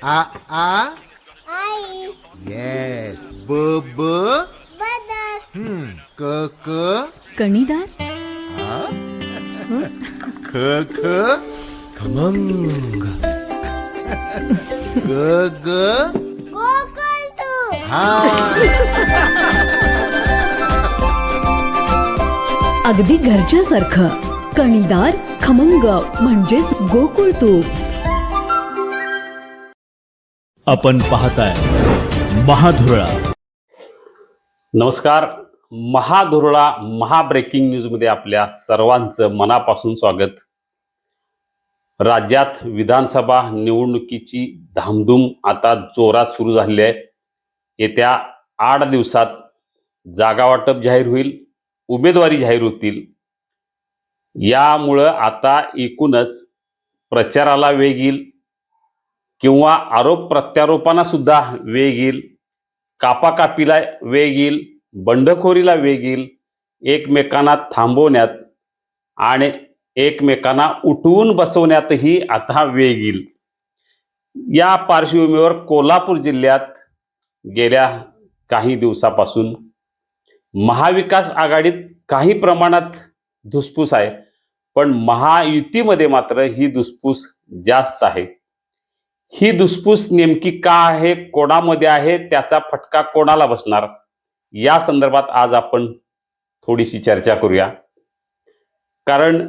आ आ आई. Yes. ब ब बदक. क क कणीदार. आ ख ख खमंग. ग ग गोकुळ तू. हा. अगदी घरच्यासारखं. कणीदार खमंग म्हणजेच गोकुळ तूप. आपण पाहताय महाधुरळा. नमस्कार. महाधुरळा ब्रेकिंग न्यूजमध्ये आपल्या सर्वांचं मनापासून स्वागत. राज्यात विधानसभा निवडणुकीची धामधूम आता जोरात सुरू झालेली आहे. येत्या 8 दिवसात जागा वाटप जाहीर होईल, उमेदवारी जाहीर होतील. यामुळं आता एकूणच प्रचाराला वेग येईल किंवा आरोप प्रत्यारोपांना सुद्धा वेग येईल, कापाकापीला वेग येईल, बंडखोरीला वेग येईल, एकमेकांना थांबवण्यात आणि एकमेकांना उठवून बसवण्यातही आता वेग येईल. या पार्श्वभूमीवर कोल्हापूर जिल्ह्यात गेल्या काही दिवसापासून महाविकास आघाडीत काही प्रमाणात धुसफूस आहे, पण महायुतीमध्ये मात्र ही धुसफूस जास्त आहे. ही धुसफूस नेमकी का आहे, कोणामध्ये आहे, त्याचा फटका कोणाला बसणार, या संदर्भात आज आपण थोडीशी चर्चा करूया. कारण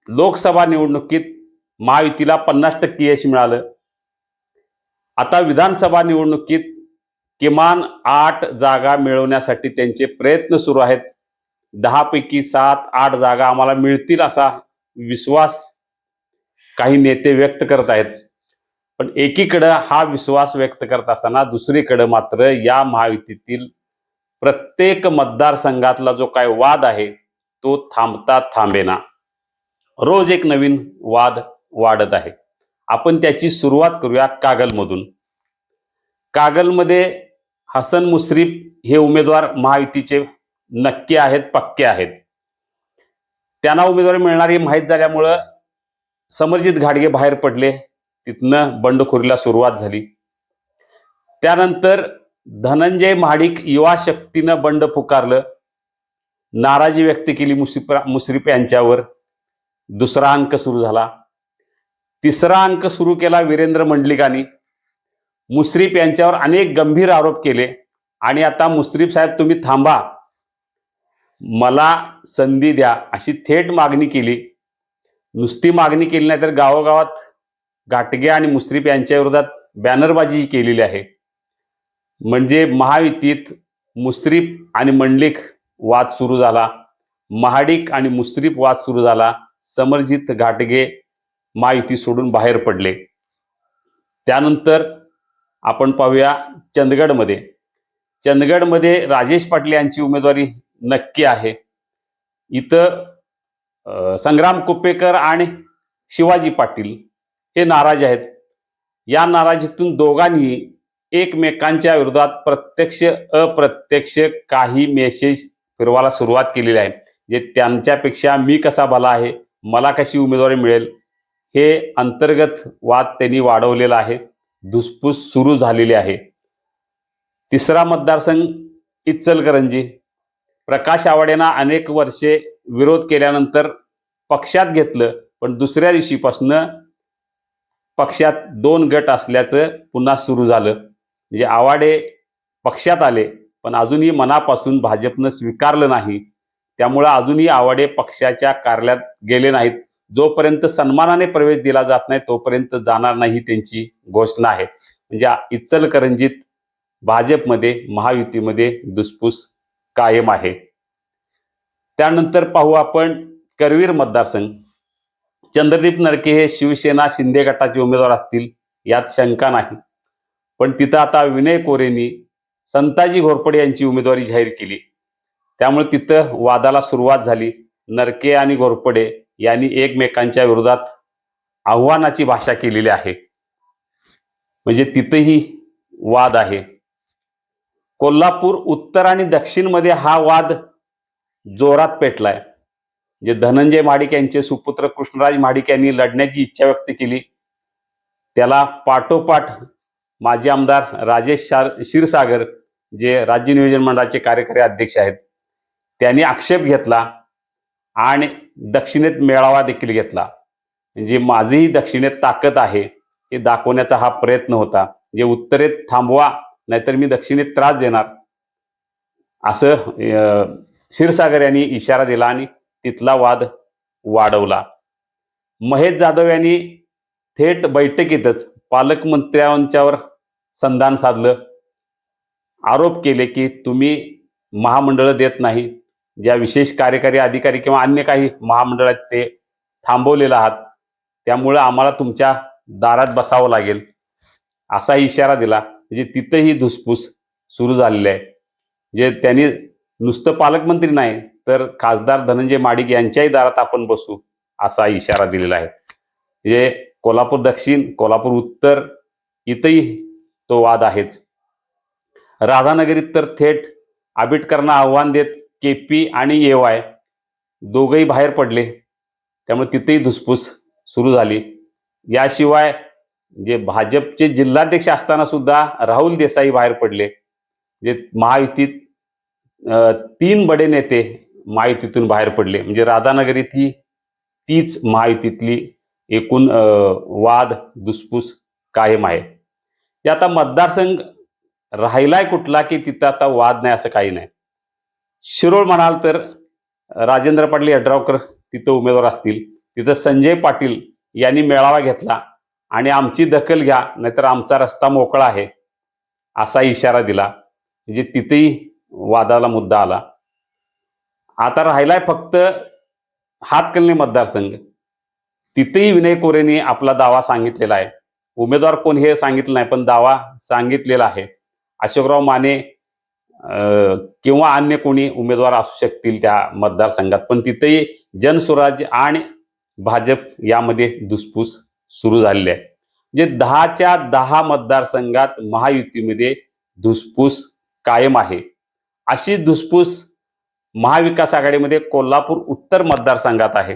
लोकसभा निवडणुकीत महायुतीला 50% यश मिळालं. आता विधानसभा निवडणुकीत किमान 8 जागा मिळवण्यासाठी त्यांचे प्रयत्न सुरू आहेत. 10 पैकी 7-8 जागा आम्हाला मिळतील असा विश्वास काही नेते व्यक्त करत आहेत. पण एकीकडं हा विश्वास व्यक्त करत असताना दुसरीकडं मात्र या महायुतीतील प्रत्येक मतदारसंघातला जो काय वाद आहे तो थांबता थांबेना. रोज एक नवीन वाद वाढत आहे. आपण त्याची सुरुवात करूया कागलमधून. कागलमध्ये हसन मुश्रीफ हे उमेदवार महायुतीचे नक्की आहेत, पक्के आहेत. त्यांना उमेदवारी मिळणार हे माहीत झाल्यामुळं समरजित घाटगे बाहेर पडले. तिथनं बंडखोरीला सुरुवात झाली. त्यानंतर धनंजय महाडिक युवा शक्तीनं बंड पुकारलं, नाराजी व्यक्त केली मुश्रीफ यांच्यावर. दुसरा अंक सुरू झाला. तिसरा अंक सुरू केला वीरेंद्र मंडलिकांनी. मुश्रीफ यांच्यावर अनेक गंभीर आरोप केले आणि आता मुश्रीफ साहेब तुम्ही थांबा, मला संधी द्या अशी थेट मागणी केली. नुसती मागणी केली नाही तर गावोगावात घाटगे आणि मुश्रीफ यांच्या विरोधात बॅनरबाजी केलेली आहे. म्हणजे महायुतीत मुश्रीफ आणि मंडलिक वाद सुरू झाला, महाडिक आणि मुश्रीफ वाद सुरू झाला. समरजित घाटगे महायुती सोडून बाहेर पडले. त्यानंतर आपण पाहूया चंदगडमध्ये. चंदगडमध्ये राजेश पाटील यांची उमेदवारी नक्की आहे. इथं संग्राम कुप्पेकर आणि शिवाजी पाटील हे नाराज आहेत. या नाराजीतून दोघांनी एकमेकांच्या विरोधात प्रत्यक्ष अप्रत्यक्ष काही मेसेज फिरवायला सुरुवात केलेली आहे. जे त्यांच्यापेक्षा मी कसा भला आहे, मला कशी उमेदवारी मिळेल, हे अंतर्गत वाद त्यांनी वाढवलेला आहे. धुसफूस सुरू झालेली आहे. तिसरा मतदारसंघ इचलकरंजी. प्रकाश आवाडेंना अनेक वर्षे विरोध केल्यानंतर पक्षात घेतलं, पण दुसऱ्या दिवशीपासून पक्षात 2 गट असल्याचं पुन्हा सुरू झालं. म्हणजे आवाडे पक्षात आले पण अजूनही मनापासून भाजपनं स्वीकारलं नाही. त्यामुळं अजूनही आवाडे पक्षाच्या कार्यालयात गेले नाहीत. जोपर्यंत सन्मानाने प्रवेश दिला जात नाही तोपर्यंत जाणार नाही त्यांची घोषणा आहे. म्हणजे इचलकरंजीत भाजपमध्ये महायुतीमध्ये धुसफूस कायम आहे. त्यानंतर पाहू आपण करवीर मतदारसंघ. चंद्रदीप नरके हे शिवसेना शिंदे गटाचे उमेदवार असतील यात शंका नाही. पण तिथं आता विनय कोरेंनी संताजी घोरपडे यांची उमेदवारी जाहीर केली. त्यामुळे तिथं वादाला सुरुवात झाली. नरके आणि घोरपडे यांनी एकमेकांच्या विरोधात आव्हानाची भाषा केलेली आहे. म्हणजे तिथंही वाद आहे. कोल्हापूर उत्तर आणि दक्षिणमध्ये हा वाद जोरात पेटलाय. जे धनंजय महाडिक यांचे सुपुत्र कृष्णराज महाडिक यांनी लढण्याची इच्छा व्यक्त केली. त्याला पाठोपाठ माजी आमदार राजेश क्षीरसागर जे राज्य नियोजन मंडळाचे कार्यकारी अध्यक्ष आहेत त्यांनी आक्षेप घेतला आणि दक्षिणेत मेळावा देखील घेतला. म्हणजे माझीही दक्षिणेत ताकद आहे हे दाखवण्याचा हा प्रयत्न होता. जे उत्तरेत थांबवा नाहीतर मी दक्षिणेत त्रास देणार असं क्षीरसागर यांनी इशारा दिला आणि तिथला वाद वाढवला. महेश जाधव यांनी थेट बैठकीतच पालकमंत्र्यांच्यावर संधान साधलं. आरोप केले की तुम्ही महामंडळ देत नाही, ज्या विशेष कार्यकारी अधिकारी किंवा अन्य काही महामंडळ आहेत ते थांबवलेले आहात, त्यामुळे आम्हाला तुमच्या दारात बसावं लागेल असा इशारा दिला. म्हणजे तिथंही धुसफूस सुरू झालेली आहे. जे त्यांनी नुसतं पालकमंत्री नाही तर खासदार धनंजय माडिक यांच्याही दारात आपण बसू असा इशारा दिलेला आहे. म्हणजे कोल्हापूर दक्षिण, कोल्हापूर उत्तर इथंही तो वाद आहेच. राधानगरीत तर थेट आंबेडकरांना आव्हान देत केपी आणि AY दोघंही बाहेर पडले, त्यामुळे तिथेही धुसफूस सुरू झाली. याशिवाय जे भाजपचे जिल्हाध्यक्ष असताना सुद्धा राहुल देसाई बाहेर पडले. जे महायुतीत 3 बडे नेते महायुतीतून बाहेर पडले. म्हणजे राधानगरीत ही तीच महायुतीतली एकूण वाद धुसफूस कायम आहे. हे आता मतदारसंघ राहिलाय कुठला की तिथं आता वाद नाही असं काही नाही. शिरोळ म्हणाल तर राजेंद्र पाटील यड्रावकर तिथं उमेदवार असतील. तिथं संजय पाटील यांनी मेळावा घेतला आणि आमची दखल घ्या नाहीतर आमचा रस्ता मोकळा आहे असा इशारा दिला. म्हणजे तिथेही वादाला मुद्दा आला. आता राहिलाय फक्त हातकणंगले मतदारसंघ. तिथेही विनय कोरेंनी आपला दावा सांगितलेला आहे. उमेदवार कोण हे सांगितलं नाही पण दावा सांगितलेला आहे. अशोकराव माने किंवा अन्य कोणी उमेदवार असू शकतील त्या मतदारसंघात, पण तिथेही जनस्वराज्य आणि भाजप यामध्ये धुसफूस सुरू झालेली आहे. म्हणजे 10च्या 10 मतदारसंघात महायुतीमध्ये धुसफूस कायम आहे. अशी धुसफूस महाविकास आघाडीमध्ये कोल्हापूर उत्तर मतदारसंघात आहे.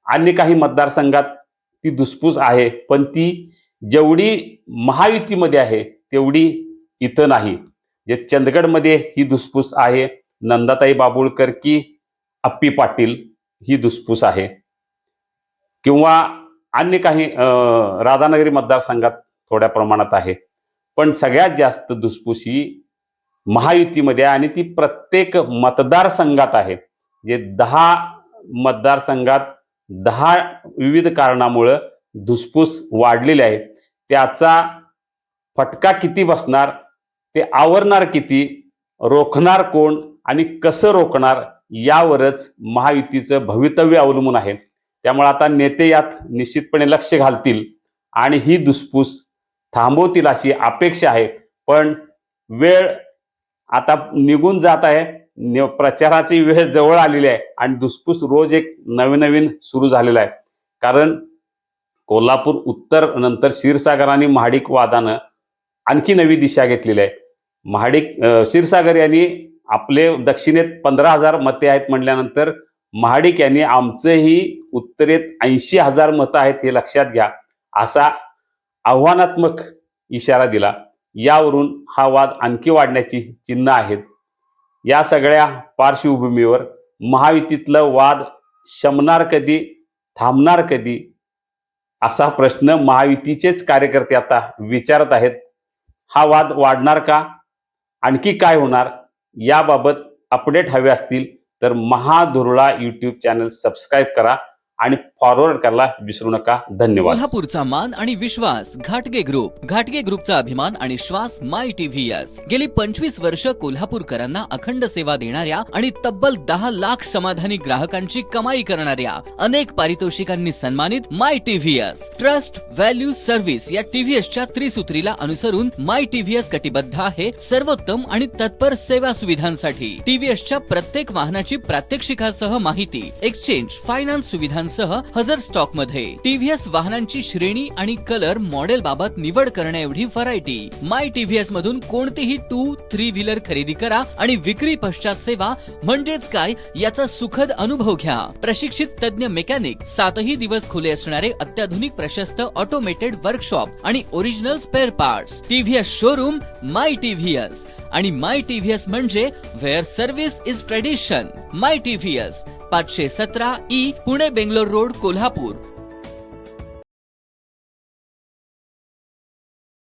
अन्य काही मतदारसंघात ती धुसफूस आहे, पण ती जेवढी महायुतीमध्ये आहे तेवढी इथं नाही. जे चंदगडमध्ये ही धुसफूस आहे. नंदाताई बाबुळकर की अप्पी पाटील ही धुसफूस आहे. किंवा अन्य काही राधानगरी मतदारसंघात थोड्या प्रमाणात आहे. पण सगळ्यात जास्त धुसफूस ही महायुतीमध्ये आणि ती प्रत्येक मतदारसंघात आहे. जे 10 मतदारसंघात 10 विविध कारणामुळं धुसफूस वाढलेली आहे. त्याचा फटका किती बसणार, ते आवरणार किती, रोखणार कोण आणि कसं रोखणार यावरच महायुतीचं भवितव्य अवलंबून आहे. त्यामुळे आता नेते यात निश्चितपणे लक्ष घालतील आणि ही धुसफूस थांबवतील अशी अपेक्षा आहे. पण वेळ आता निघून जात आहे. प्रचाराची वेळ जवळ आलेली आहे आणि धुसफूस रोज एक नवीन सुरू झालेला आहे. कारण कोल्हापूर उत्तर नंतर क्षीरसागर आणि महाडिक वादानं आणखी नवी दिशा घेतलेली आहे. क्षीरसागर यांनी आपले दक्षिणेत 15,000 मते आहेत म्हटल्यानंतर महाडिक यांनी आमचंही उत्तरेत 80,000 मतं आहेत हे लक्षात घ्या असा आव्हानात्मक इशारा दिला. यावरून हा वाद आणखी वाढण्याची चिन्ह आहेत. या सगळ्या पार्श्वभूमीवर महायुतीतलं वाद शमणार कधी, थांबणार कधी असा प्रश्न महायुतीचेच कार्यकर्ते आता विचारत आहेत. हा वाद वाढणार का, आणखी काय होणार याबाबत अपडेट हवे असतील तर महाधुरळा यूट्यूब चॅनल सबस्क्राईब करा आणि फॉरवर्ड करायला विसरू नका. धन्यवाद. कोल्हापूरचा मान आणि विश्वास घाटगे ग्रुप. घाटगे ग्रुपचा अभिमान आणि श्वास माय TVS. गेली 25 वर्ष कोल्हापूरकरांना अखंड सेवा देणाऱ्या आणि तब्बल 10 लाख समाधानी ग्राहकांची कमाई करणाऱ्या अनेक पारितोषिकांनी सन्मानित माय TVS. ट्रस्ट, व्हॅल्यू, सर्व्हिस या TVSच्या त्रिसूत्रीला अनुसरून माय TVS कटिबद्ध आहे सर्वोत्तम आणि तत्पर सेवा सुविधांसाठी. TVSच्या प्रत्येक वाहनाची प्रात्यक्षिकासह माहिती, एक्सचेंज, फायनान्स सुविधांसह हजर स्टॉक मध्ये. टीव्हीएस वाहनांची श्रेणी आणि कलर मॉडेल बाबत निवड करण्याएवढी व्हरायटी. माय टीव्हीएस मधून कोणतीही 2-3 व्हीलर खरेदी करा आणि विक्री पश्चात सेवा म्हणजेच काय याचा सुखद अनुभव घ्या. प्रशिक्षित तज्ञ मेकॅनिक, 7ही दिवस खुले असणारे अत्याधुनिक प्रशस्त ऑटोमेटेड वर्कशॉप आणि original spare parts. TVS showroom my TVS. आणि माय टीव्हीएस म्हणजे where service is tradition. My TVS 517 E Pune Bangalore road Kolhapur.